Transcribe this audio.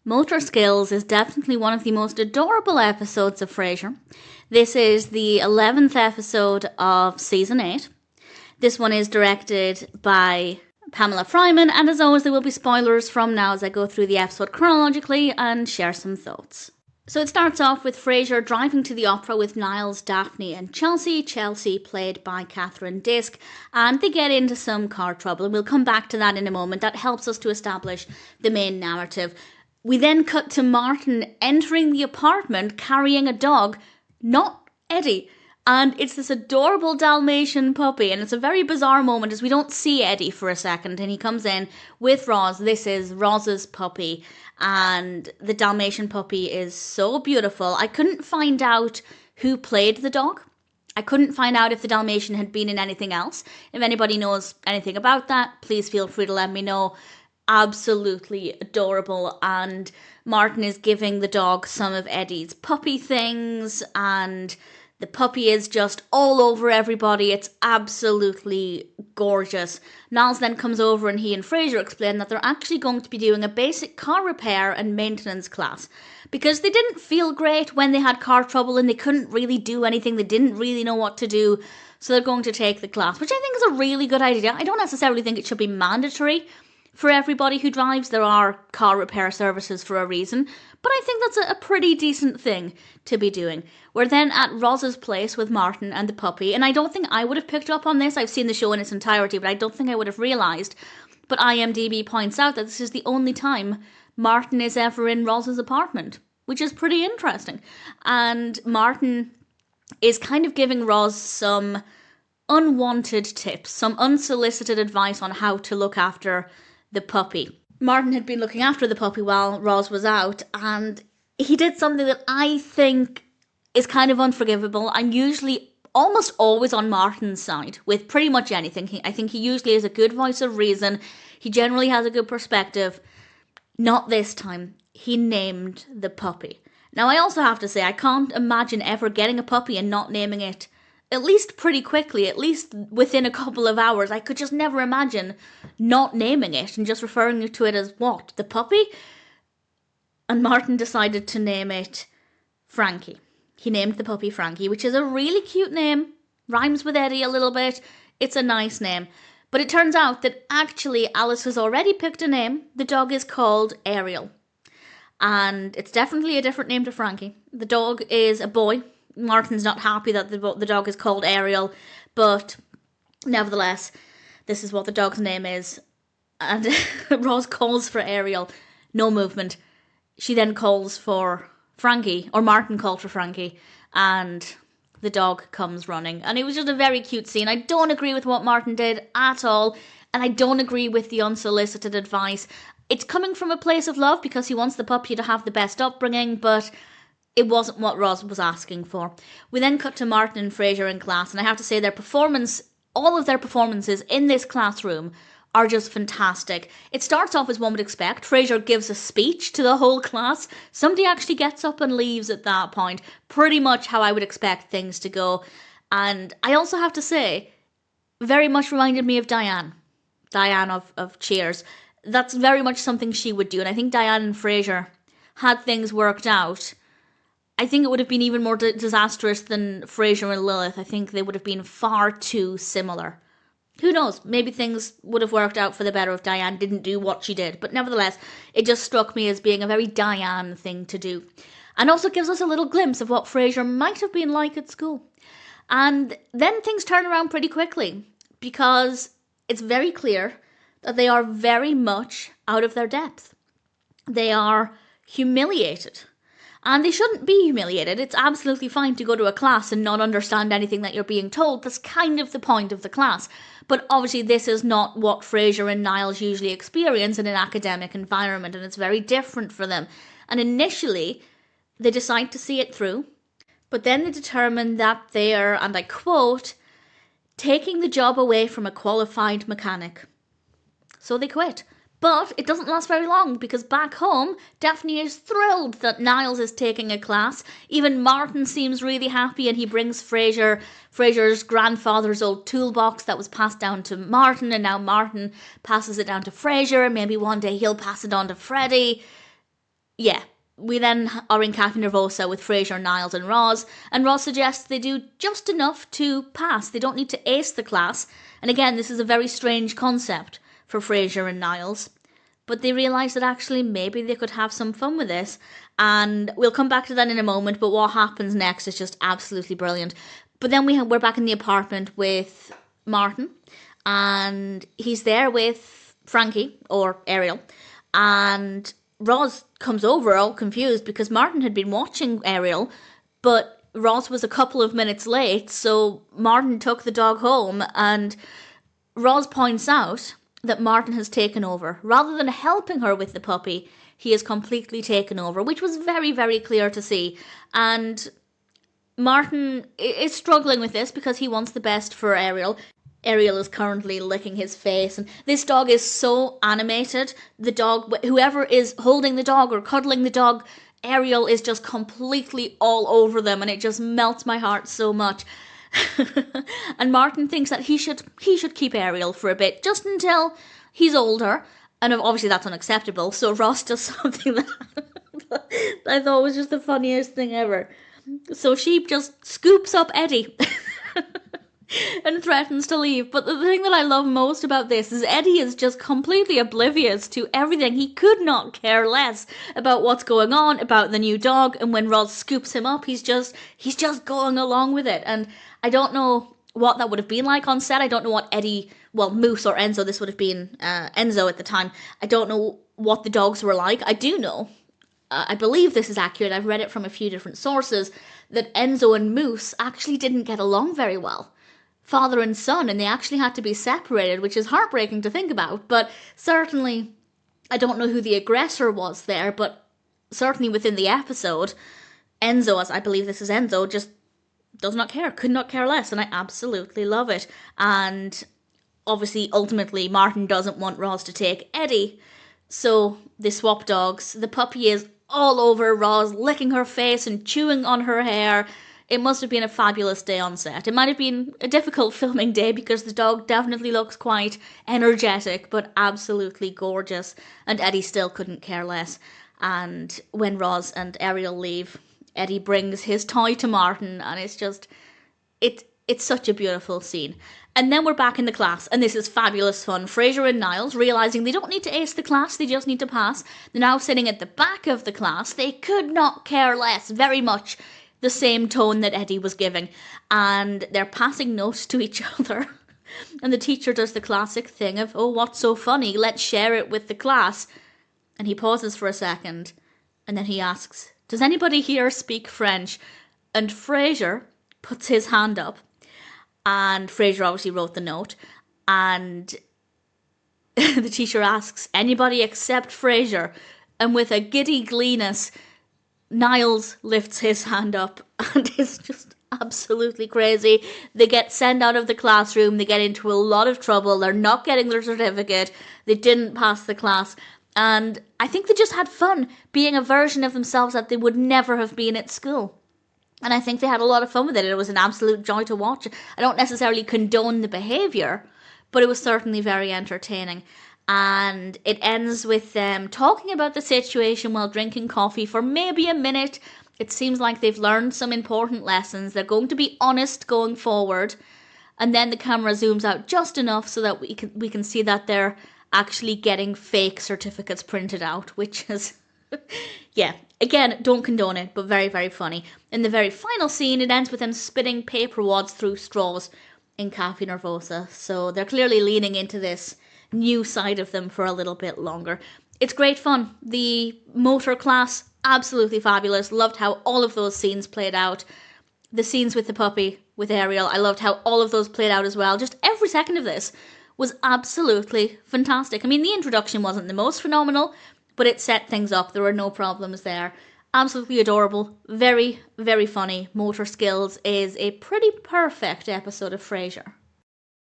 Motor Skills is definitely one of the most adorable episodes of Frasier. This is the 11th episode of Season 8. This one is directed by Pamela Fryman, and as always there will be spoilers from now as I go through the episode chronologically and share some thoughts. So it starts off with Frasier driving to the opera with Niles, Daphne and Chelsea. Chelsea played by Katherine, Disque, and they get into some car trouble, and we'll come back to that in a moment. That helps us to establish the main narrative. We then cut to Martin entering the apartment carrying a dog, not Eddie. And it's this adorable Dalmatian puppy, and it's a very bizarre moment as we don't see Eddie for a second, and he comes in with Roz. This is Roz's puppy, and the Dalmatian puppy is so beautiful. I couldn't find out who played the dog. I couldn't find out if the Dalmatian had been in anything else. If anybody knows anything about that, please feel free to let me know. Absolutely adorable, and Martin is giving the dog some of Eddie's puppy things, and the puppy is just all over everybody. It's absolutely gorgeous. Niles then comes over and he and Frasier explain that they're actually going to be doing a basic car repair and maintenance class because they didn't feel great when they had car trouble and they couldn't really do anything. They didn't really know what to do. So they're going to take the class, which I think is a really good idea. I don't necessarily think it should be mandatory for everybody who drives. There are car repair services for a reason, but I think that's a pretty decent thing to be doing. We're then at Roz's place with Martin and the puppy, and I don't think I would have picked up on this. I've seen the show in its entirety, but I don't think I would have realised. But IMDb points out that this is the only time Martin is ever in Roz's apartment, which is pretty interesting. And Martin is kind of giving Roz some unwanted tips, some unsolicited advice on how to look after the puppy. Martin had been looking after the puppy while Roz was out, and he did something that I think is kind of unforgivable. I'm usually almost always on Martin's side with pretty much anything. I think he usually is a good voice of reason. He generally has a good perspective. Not this time. He named the puppy. Now, I also have to say, I can't imagine ever getting a puppy and not naming it at least pretty quickly, at least within a couple of hours. I could just never imagine not naming it and just referring to it as what? The puppy? And Martin decided to name it Frankie. He named the puppy Frankie, which is a really cute name. Rhymes with Eddie a little bit. It's a nice name. But it turns out that actually Alice has already picked a name. The dog is called Ariel. And it's definitely a different name to Frankie. The dog is a boy. Martin's not happy that the dog is called Ariel, but nevertheless, this is what the dog's name is. And Roz calls for Ariel, no movement. She then calls for Frankie, or Martin called for Frankie, and the dog comes running. And it was just a very cute scene. I don't agree with what Martin did at all, and I don't agree with the unsolicited advice. It's coming from a place of love because he wants the puppy to have the best upbringing, but it wasn't what Roz was asking for. We then cut to Martin and Frasier in class, and I have to say all of their performances in this classroom are just fantastic. It starts off as one would expect. Frasier gives a speech to the whole class. Somebody actually gets up and leaves at that point. Pretty much how I would expect things to go. And I also have to say, very much reminded me of Diane. Diane of Cheers. That's very much something she would do. And I think Diane and Frasier had things worked out. I think it would have been even more disastrous than Frasier and Lilith. I think they would have been far too similar. Who knows? Maybe things would have worked out for the better if Diane didn't do what she did. But nevertheless, it just struck me as being a very Diane thing to do. And also gives us a little glimpse of what Frasier might have been like at school. And then things turn around pretty quickly, because it's very clear that they are very much out of their depth. They are humiliated. And they shouldn't be humiliated. It's absolutely fine to go to a class and not understand anything that you're being told. That's kind of the point of the class. But obviously this is not what Frasier and Niles usually experience in an academic environment, and it's very different for them. And initially, they decide to see it through, but then they determine that they're, and I quote, taking the job away from a qualified mechanic. So they quit. But it doesn't last very long, because back home, Daphne is thrilled that Niles is taking a class. Even Martin seems really happy, and he brings Frasier's grandfather's old toolbox that was passed down to Martin, and now Martin passes it down to Frasier, and maybe one day he'll pass it on to Freddie. yeah, we then are in Cafe Nervosa with Frasier, Niles and Roz suggests they do just enough to pass. They don't need to ace the class. And again, this is a very strange concept for Frasier and Niles. But they realise that actually maybe they could have some fun with this. And we'll come back to that in a moment, but what happens next is just absolutely brilliant. But then we're back in the apartment with Martin, and he's there with Frankie, or Ariel, and Roz comes over all confused because Martin had been watching Ariel, but Roz was a couple of minutes late, so Martin took the dog home, and Roz points out that Martin has taken over. Rather than helping her with the puppy, he has completely taken over, which was very, very clear to see. And Martin is struggling with this because he wants the best for Ariel. Ariel is currently licking his face, and this dog is so animated. The dog, whoever is holding the dog or cuddling the dog, Ariel is just completely all over them, and it just melts my heart so much. And Martin thinks that he should keep Ariel for a bit, just until he's older, and obviously that's unacceptable. So Ross does something that I thought was just the funniest thing ever. So she just scoops up Eddie and threatens to leave. But the thing that I love most about this is Eddie is just completely oblivious to everything. He could not care less about what's going on, about the new dog, and when Roz scoops him up, he's just going along with it. And I don't know what that would have been like on set. I don't know what Eddie, well, Moose or Enzo, this would have been Enzo at the time. I don't know what the dogs were like. I do know, I believe this is accurate, I've read it from a few different sources, that Enzo and Moose actually didn't get along very well. Father and son, and they actually had to be separated, which is heartbreaking to think about. But certainly, I don't know who the aggressor was there, but certainly within the episode, Enzo, as I believe this is Enzo, just does not care, could not care less, and I absolutely love it. And obviously, ultimately, Martin doesn't want Roz to take Eddie, so they swap dogs. The puppy is all over Roz, licking her face and chewing on her hair. It must have been a fabulous day on set. It might have been a difficult filming day because the dog definitely looks quite energetic, but absolutely gorgeous. And Eddie still couldn't care less. And when Roz and Ariel leave, Eddie brings his toy to Martin, and it's just, it's such a beautiful scene. And then we're back in the class, and this is fabulous fun. Frasier and Niles, realising they don't need to ace the class, they just need to pass. They're now sitting at the back of the class. They could not care less, very much the same tone that Eddie was giving. And they're passing notes to each other. And the teacher does the classic thing of, oh, what's so funny? Let's share it with the class. And he pauses for a second, and then he asks, does anybody here speak French? And Frasier puts his hand up. And Frasier obviously wrote the note. And the teacher asks, anybody except Frasier? And with a giddy gleenness, Niles lifts his hand up, and it's just absolutely crazy. They get sent out of the classroom. They get into a lot of trouble. They're not getting their certificate. They didn't pass the class. And I think they just had fun being a version of themselves that they would never have been at school. And I think they had a lot of fun with it. It was an absolute joy to watch. I don't necessarily condone the behaviour, but it was certainly very entertaining. And it ends with them talking about the situation while drinking coffee for maybe a minute. It seems like they've learned some important lessons. They're going to be honest going forward. And then the camera zooms out just enough so that we can see that they're actually getting fake certificates printed out, which is, yeah, again, don't condone it, but very, very funny. In the very final scene, it ends with them spitting paper wads through straws in Cafe Nervosa. So they're clearly leaning into this new side of them for a little bit longer. It's great fun. The motor class, absolutely fabulous. Loved how all of those scenes played out. The scenes with the puppy, with Ariel, I loved how all of those played out as well. Just every second of this was absolutely fantastic. I mean, the introduction wasn't the most phenomenal, but it set things up. There were no problems there. Absolutely adorable. Very, very funny. Motor Skills is a pretty perfect episode of Frasier.